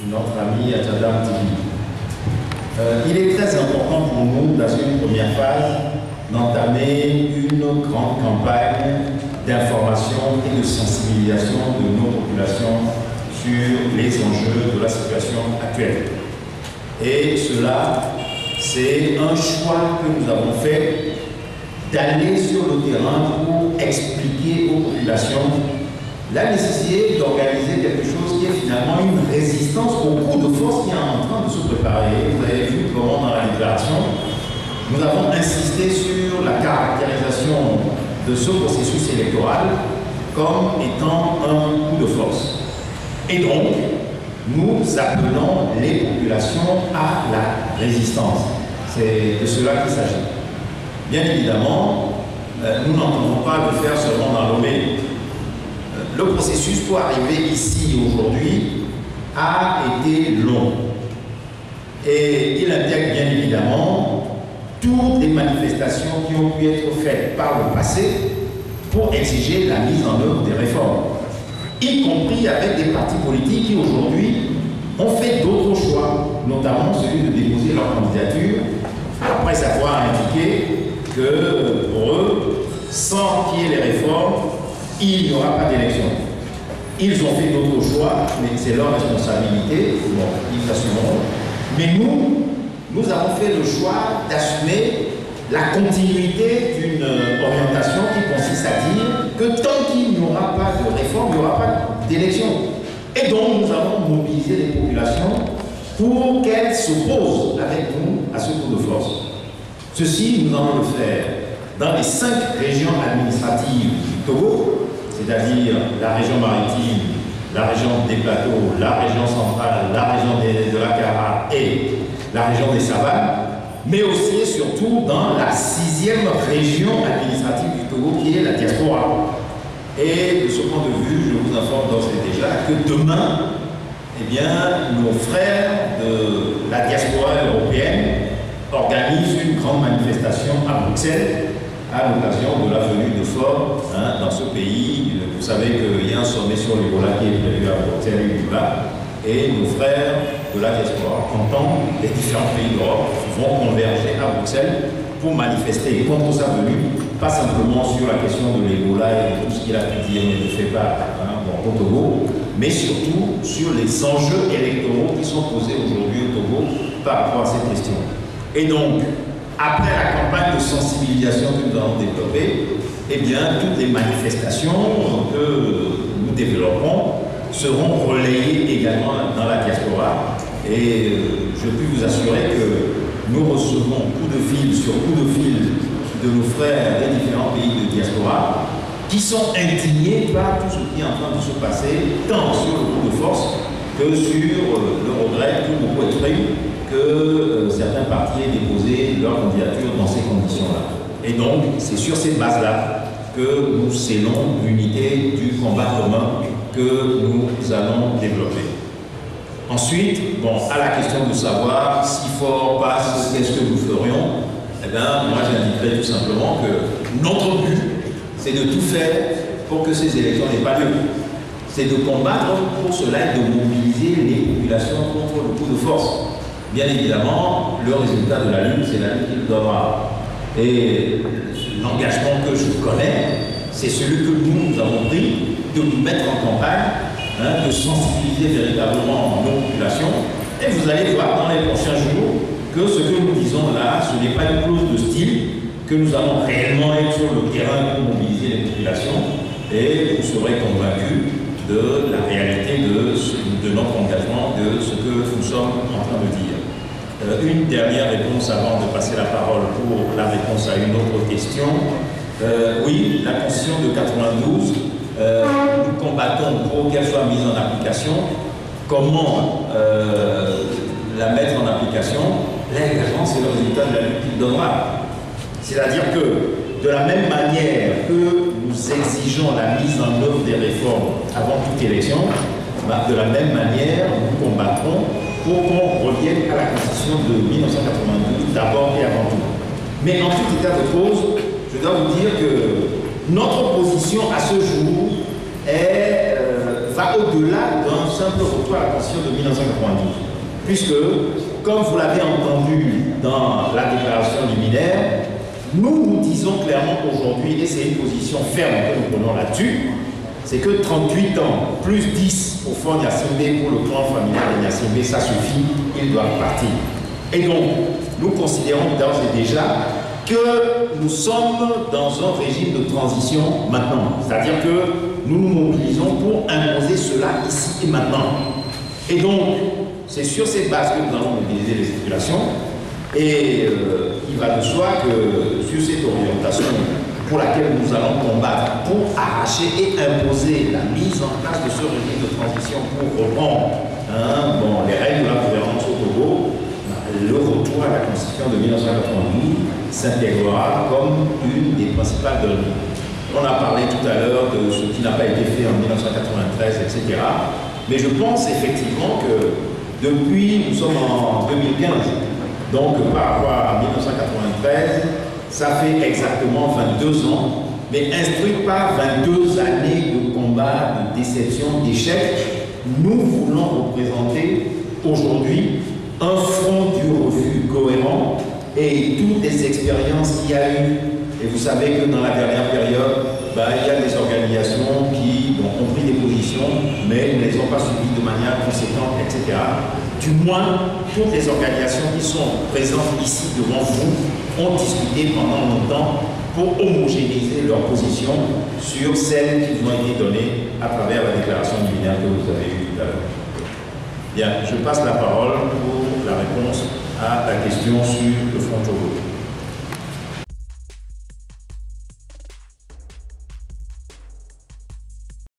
notre ami Adjadam Tibi. Il est très important pour nous, dans une première phase, d'entamer une grande campagne d'information et de sensibilisation de nos populations sur les enjeux de la situation actuelle. Et cela, c'est un choix que nous avons fait d'aller sur le terrain pour expliquer aux populations la nécessité d'organiser quelque chose qui est finalement une résistance au coup de force qui est en train de se préparer. Vous avez vu comment dans la déclaration, nous avons insisté sur la caractérisation de ce processus électoral comme étant un coup de force. Et donc, nous appelons les populations à la résistance. C'est de cela qu'il s'agit. Bien évidemment, nous n'entendons pas le faire seulement dans l'OME. Le processus pour arriver ici aujourd'hui a été long. Et il intègre bien évidemment toutes les manifestations qui ont pu être faites par le passé pour exiger la mise en œuvre des réformes, y compris avec des partis politiques qui aujourd'hui ont fait d'autres choix, notamment celui de déposer leur candidature après avoir indiqué que pour eux, sans qu'il y ait les réformes, il n'y aura pas d'élection. Ils ont fait d'autres choix, mais c'est leur responsabilité, bon, ils assumeront. Mais nous avons fait le choix d'assumer la continuité d'une orientation qui consiste à dire que tant qu'il n'y aura pas de réforme, il n'y aura pas d'élection. Et donc nous avons mobilisé les populations pour qu'elles s'opposent avec nous à ce coup de force. Ceci, nous allons le faire dans les 5 régions administratives du Togo, c'est-à-dire la région maritime, la région des plateaux, la région centrale, la région de la Kara et la région des savanes, mais aussi et surtout dans la 6e région administrative du Togo qui est la diaspora. Et de ce point de vue, je vous informe d'ores et déjà que demain, eh bien, nos frères de la diaspora européenne organisent une grande manifestation à Bruxelles à l'occasion de la venue de Ford dans ce pays. Vous savez qu'il y a un sommet sur l'Ebola qui est prévu à Bruxelles et nos frères de la diaspora, comptant les différents pays d'Europe, vont converger à Bruxelles pour manifester contre sa venue, pas simplement sur la question de l'Ebola et de tout ce qu'il a pu dire mais ne fait pas au Togo, mais surtout sur les enjeux électoraux qui sont posés aujourd'hui au Togo par rapport à cette question. Et donc, après la campagne de sensibilisation que nous avons développée, eh bien, toutes les manifestations que nous développerons seront relayées également dans la diaspora. Et je puis vous assurer que nous recevons coup de fil sur coup de fil de nos frères des différents pays de diaspora qui sont indignés par tout ce qui est en train de se passer, tant sur le coup de force que sur le regret que beaucoup expriment que certains partis aient déposé leur candidature dans ces conditions-là. Et donc, c'est sur ces bases-là que nous scellons l'unité du combat commun que nous allons développer. Ensuite, bon, à la question de savoir si fort passe, qu'est-ce que nous ferions, eh bien, moi j'indiquerai tout simplement que notre but, c'est de tout faire pour que ces élections n'aient pas lieu. C'est de combattre pour cela et de mobiliser les populations contre le coup de force. Bien évidemment, le résultat de la lutte, c'est la lutte qu'il doit avoir. Et l'engagement que je connais, c'est celui que nous avons pris de nous mettre en campagne, de sensibiliser véritablement nos populations. Et vous allez voir dans les prochains jours que ce que nous disons là, ce n'est pas une clause de style, que nous allons réellement être sur le terrain pour mobiliser les populations. Et vous serez convaincus de la réalité de notre engagement, de ce que nous sommes en train de dire. Une dernière réponse avant de passer la parole pour la réponse à une autre question. Oui, la Constitution de 92, nous combattons pour qu'elle soit mise en application. Comment la mettre en application? Là également, c'est le résultat de la lutte qu'il donnera. C'est-à-dire que, de la même manière que nous exigeons la mise en œuvre des réformes avant toute élection, de la même manière, nous combattrons pour qu'on revienne à la Constitution de 1992, d'abord et avant tout. Mais en tout état de cause, je dois vous dire que notre position à ce jour est va au-delà d'un simple retour à la Constitution de 1992. Puisque, comme vous l'avez entendu dans la déclaration liminaire, nous disons clairement aujourd'hui, et c'est une position ferme que nous prenons là-dessus, c'est que 38 ans plus 10 au fond Gnassingbé pour le clan familial de Gnassingbé, ça suffit, ils doivent partir. Et donc, nous considérons d'ores et déjà que nous sommes dans un régime de transition maintenant. C'est-à-dire que nous nous mobilisons pour imposer cela ici et maintenant. Et donc, c'est sur cette base que nous allons mobiliser les populations. Et il va de soi que sur cette orientation pour laquelle nous allons combattre pour arracher et imposer la mise en place de ce régime de transition pour reprendre les règles de la gouvernance au Togo, le retour à la Constitution de 1992 s'intégrera comme une des principales données. On a parlé tout à l'heure de ce qui n'a pas été fait en 1993, etc. Mais je pense effectivement que depuis, nous sommes en 2015, donc par rapport à 1993, ça fait exactement 22 ans, mais instruit par 22 années de combat, de déception, d'échec, nous voulons représenter aujourd'hui un front du refus cohérent et toutes les expériences qu'il y a eu. Et vous savez que dans la dernière période, il y a des organisations qui ont pris des positions, mais ne les ont pas suivies de manière conséquente, etc. Du moins, toutes les organisations qui sont présentes ici devant vous ont discuté pendant longtemps pour homogénéiser leurs positions sur celles qui vous ont été données à travers la déclaration liminaire que vous avez eue tout à l'heure. Bien, je passe la parole pour la réponse à la question sur le Front Togo.